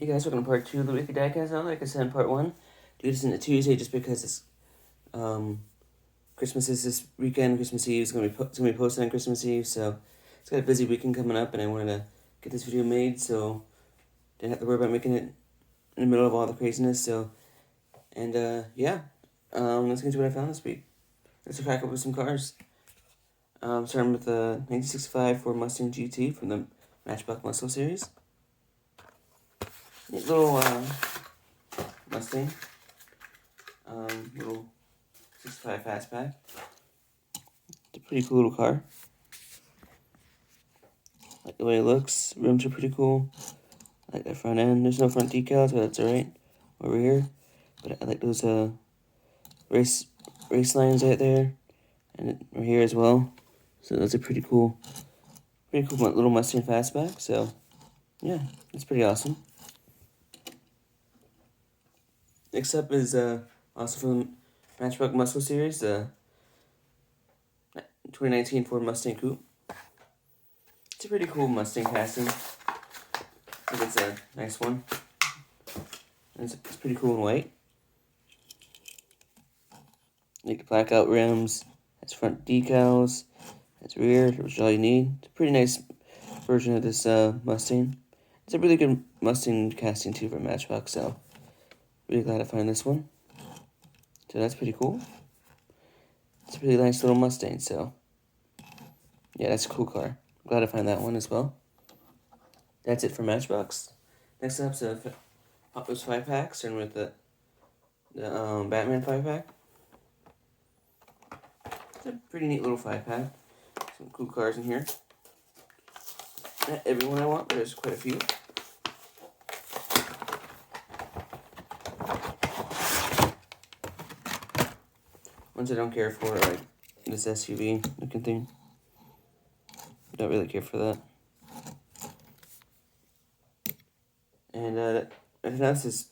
Hey guys, welcome to part 2 of the weekly dicast. Like I said in part 1, do this in a Tuesday just because it's Christmas is this weekend. Christmas Eve is gonna be posted on Christmas Eve, so it's got a busy weekend coming up, and I wanted to get this video made so didn't have to worry about making it in the middle of all the craziness. So let's get into what I found this week. Let's crack up with some cars. Starting with the 1965 Ford Mustang GT from the Matchbox Muscle series. Neat little Mustang. Little 65 fastback. It's a pretty cool little car. I like the way it looks. Rims are pretty cool. I like that front end. There's no front decals, but that's alright over here. But I like those race lines right there, and right here as well. So that's a pretty cool little Mustang fastback. So yeah, it's pretty awesome. Next up is also from the Matchbox Muscle series, 2019 Ford Mustang Coupe. It's a pretty cool Mustang casting. I think it's a nice one. And it's pretty cool in white. Like the blackout rims, has front decals, has rear, which is all you need. It's a pretty nice version of this Mustang. It's a really good Mustang casting too for Matchbox, so really glad to find this one. So that's pretty cool. It's a really nice little Mustang, so yeah, that's a cool car. Glad to find that one as well. That's it for Matchbox. Next up's a Hot Wheels 5-pack, starting with the Batman 5-pack. It's a pretty neat little 5-pack. Some cool cars in here. Not everyone I want, but there's quite a few. Ones I don't care for are like this SUV looking thing. Don't really care for that. And everything else is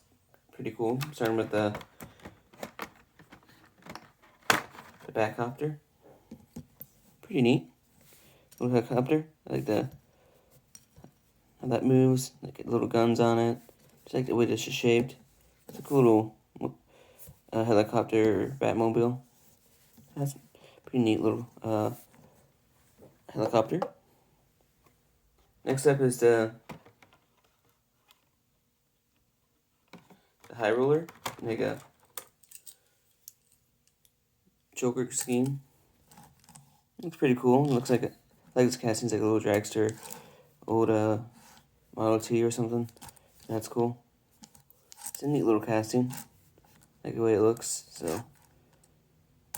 pretty cool. Starting with the back copter. Pretty neat. Little helicopter. I like how that moves. Like little guns on it. Just like the way this is shaped. It's a cool little helicopter or Batmobile. That's a pretty neat little helicopter. Next up is the High Roller. Like a choker scheme. Looks pretty cool. It looks like this casting's like a little dragster, old Model T or something. That's cool. It's a neat little casting. Like the way it looks. So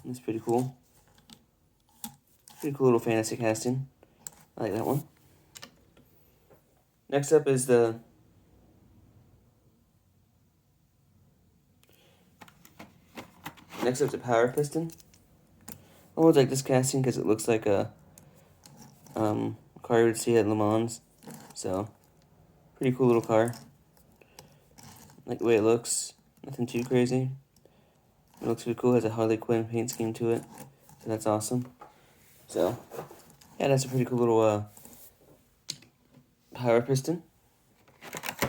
it's pretty cool. Pretty cool little fantasy casting. I like that one. Next up is the power piston. I always like this casting because it looks like a car you would see at Le Mans. So pretty cool little car. Like the way it looks. Nothing too crazy. It looks pretty cool. It has a Harley Quinn paint scheme to it. So that's awesome. So yeah, that's a pretty cool little power piston.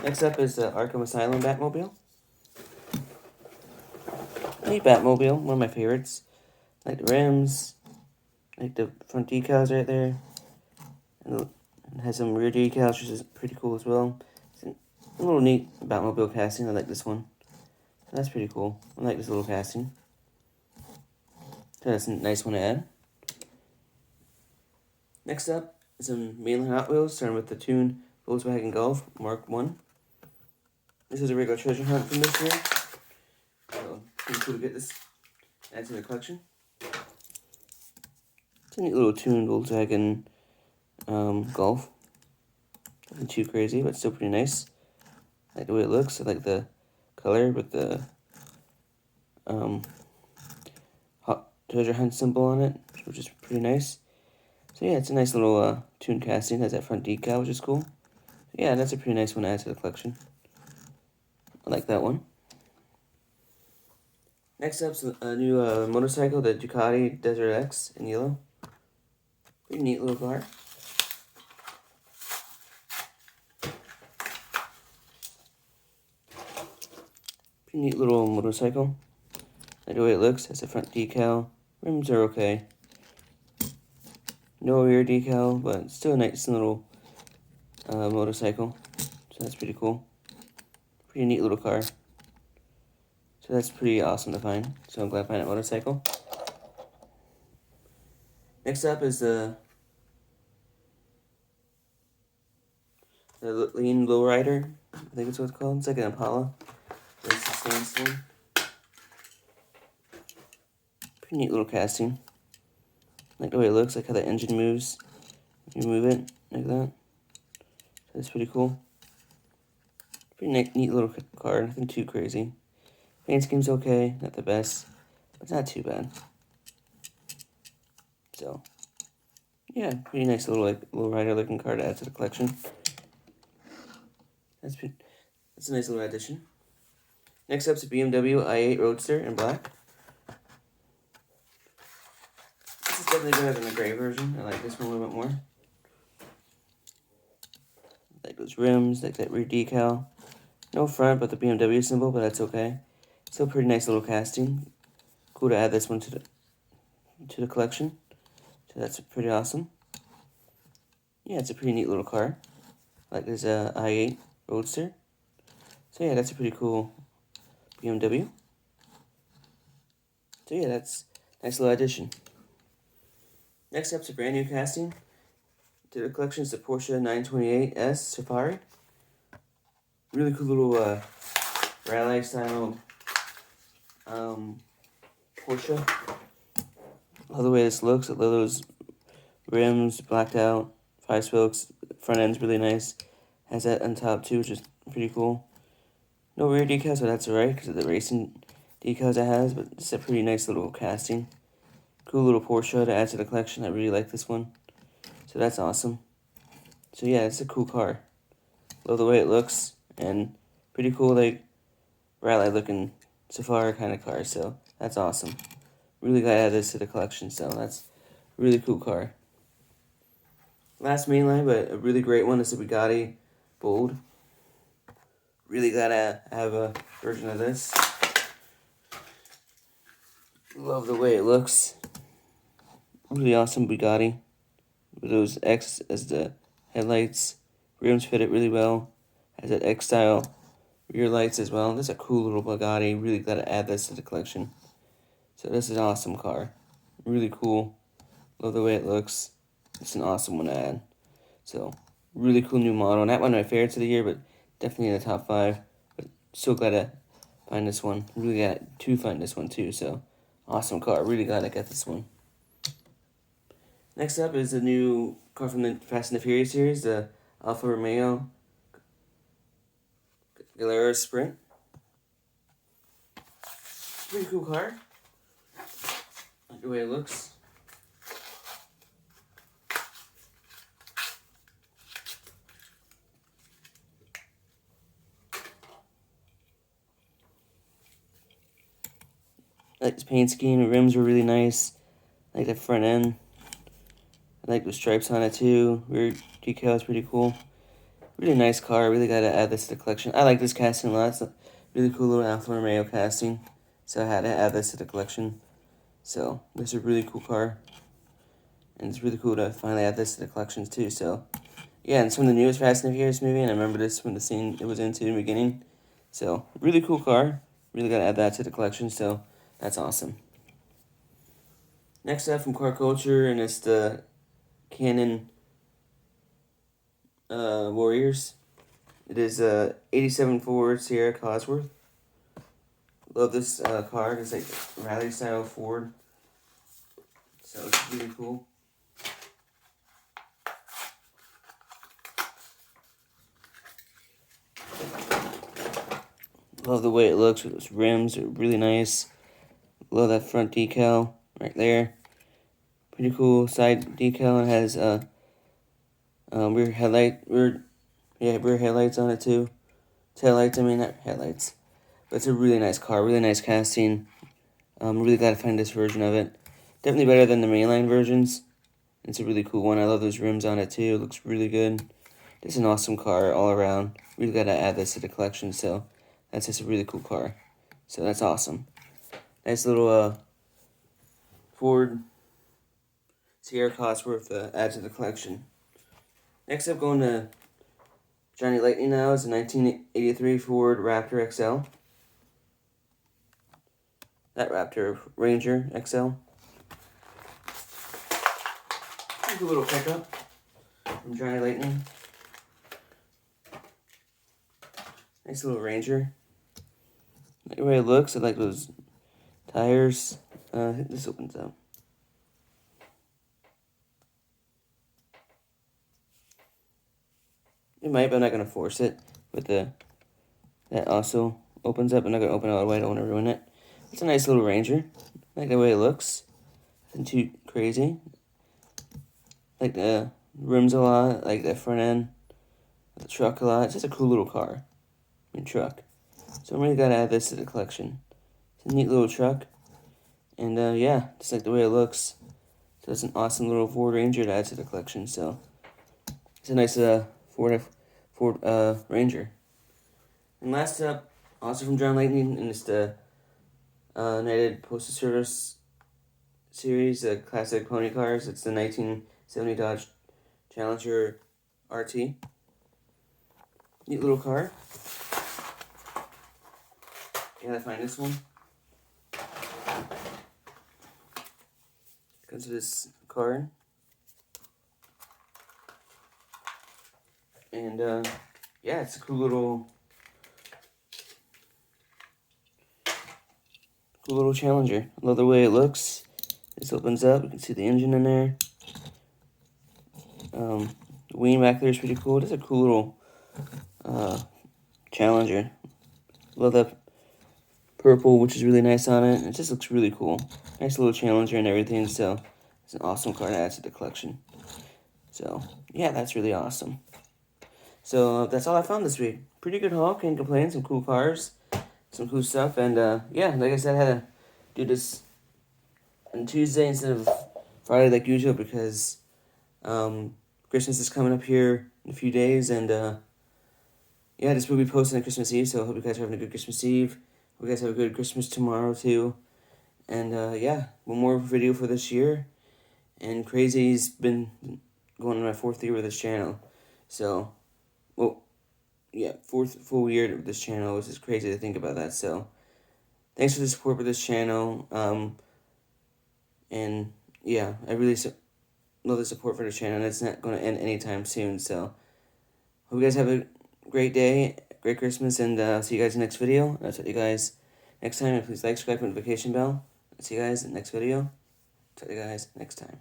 Next up is the Arkham Asylum Batmobile. Neat Batmobile, one of my favorites. Like the rims, like the front decals right there. And it has some rear decals, which is pretty cool as well. It's a little neat Batmobile casting. I like this one. So that's pretty cool. I like this little casting. So that's a nice one to add. Next up is some mainline Hot Wheels, starting with the tuned Volkswagen Golf Mark 1. This is a regular treasure hunt from this year. So pretty cool to get this add to the collection. It's a neat little tuned Volkswagen Golf. Nothing too crazy, but still pretty nice. I like the way it looks. I like the color with the hot treasure hunt symbol on it, which is pretty nice. So yeah, it's a nice little tuned casting. It has that front decal, which is cool. Yeah, that's a pretty nice one to add to the collection. I like that one. Next up's a new motorcycle, the Ducati Desert X in yellow. Pretty neat little car. Pretty neat little motorcycle. Like the way it looks, has a front decal. Rims are okay. No rear decal, but still a nice little motorcycle. So that's pretty cool. Pretty neat little car. So that's pretty awesome to find. So I'm glad I found that motorcycle. Next up is the Lean Lowrider. I think that's what it's called. It's like an Impala. That's the standstill. Pretty neat little casting. Like the way it looks, like how the engine moves. You move it like that. So that's pretty cool. Pretty neat little car. Nothing too crazy. Paint scheme's okay. Not the best, but it's not too bad. So yeah, pretty nice little rider looking car to add to the collection. That's a nice little addition. Next up is a BMW i8 Roadster in black. This is definitely better than the gray version. I like this one a little bit more. Like those rims, like that rear decal. No front, but the BMW symbol, but that's okay. Still pretty nice little casting. Cool to add this one to the collection. So that's pretty awesome. Yeah, it's a pretty neat little car. Like this i8 Roadster. So yeah, that's a pretty cool BMW. So yeah, that's a nice little addition. Next up's a brand new casting to the collection. Is the Porsche 928S Safari. Really cool little rally style Porsche. Love the way this looks. I love those rims blacked out, 5 spokes. Front end's really nice. Has that on top too, which is pretty cool. No rear decals, so that's alright because of the racing decals it has, but it's a pretty nice little casting. Cool little Porsche to add to the collection. I really like this one. So that's awesome. So yeah, it's a cool car. Love the way it looks, and pretty cool, like, rally looking Safari kind of car, so that's awesome. Really glad I added this to the collection, so that's a really cool car. Last mainline, but a really great one, is the Bugatti Bold. Really glad I have a version of this. Love the way it looks. Really awesome Bugatti. With those X as the headlights. Rims fit it really well. Has that X style rear lights as well. This is a cool little Bugatti. Really glad to add this to the collection. So this is an awesome car. Really cool. Love the way it looks. It's an awesome one to add. So really cool new model. Not one of my favorites of the year, but definitely in the top 5. But so glad to find this one. Really glad to find this one too. So awesome car. Really glad I got this one. Next up is a new car from the Fast and the Furious series, the Alfa Romeo Galera Sprint. Pretty cool car. Like the way it looks. I like this paint scheme. The rims are really nice. I like the front end. I like the stripes on it too. Rear decal is pretty cool. Really nice car. Really got to add this to the collection. I like this casting a lot. It's a really cool little Alfa Romeo casting. So I had to add this to the collection. So this is a really cool car. And it's really cool to finally add this to the collections too. So yeah, and it's from the newest Fast and the Furious movie. And I remember this from the scene it was into in the beginning. So really cool car. Really got to add that to the collection. So that's awesome. Next up from Car Culture, and it's the Canon Warriors. It is a 87 Ford Sierra Cosworth. Love this car. It's like rally style Ford. So it's really cool. Love the way it looks with those rims. They're really nice. Love that front decal right there. Pretty cool side decal. It has rear headlights on it too. Taillights, I mean, not headlights. But it's a really nice car, really nice casting. I'm really glad to find this version of it. Definitely better than the mainline versions. It's a really cool one. I love those rims on it too. It looks really good. It's an awesome car all around. Really glad to add this to the collection, so that's just a really cool car. So that's awesome. Nice little Ford Sierra Cosworth add to the collection. Next up, going to Johnny Lightning now is a 1983 Ford Raptor XL. That Raptor Ranger XL. Here's a little pickup from Johnny Lightning. Nice little Ranger. Like the way it looks, I like those tires. This opens up. It might, but I'm not going to force it. But that also opens up. I'm not going to open it all the way. I don't want to ruin it. It's a nice little Ranger. I like the way it looks. Nothing too crazy. Like the rims a lot. Like the front end. The truck a lot. It's just a cool little car. Truck. So I'm really got to add this to the collection. It's a neat little truck. And yeah, just like the way it looks. So it's an awesome little Ford Ranger to add to the collection. So it's a nice Ford Ranger. And last up, also from John Lightning, and it's the United Postal Service series, the classic pony cars. It's the 1970 Dodge Challenger RT. Neat little car. Gotta find this one. Comes with this card. And yeah, it's a cool little Challenger. I love the way it looks. This opens up. You can see the engine in there. The wing back there is pretty cool. It's a cool little Challenger. Love that purple, which is really nice on it. It just looks really cool. Nice little Challenger and everything. So it's an awesome car to add to the collection. So yeah, that's really awesome. So that's all I found this week. Pretty good haul, can't complain. Some cool cars, some cool stuff, and yeah, like I said, I had to do this on Tuesday instead of Friday like usual because Christmas is coming up here in a few days, and yeah, this will be posted on Christmas Eve. So I hope you guys are having a good Christmas Eve. Hope you guys have a good Christmas tomorrow too, and yeah, one more video for this year. And Crazy's been going on my 4th year with this channel, so. Well, yeah, 4th full year of this channel, which is crazy to think about that. So, thanks for the support for this channel. And yeah, I really love the support for the channel, and it's not going to end anytime soon. So, hope you guys have a great day, great Christmas, and see you guys in the next video. I'll talk to you guys next time. And please like, subscribe, and notification bell. I'll see you guys in the next video. Talk to you guys next time.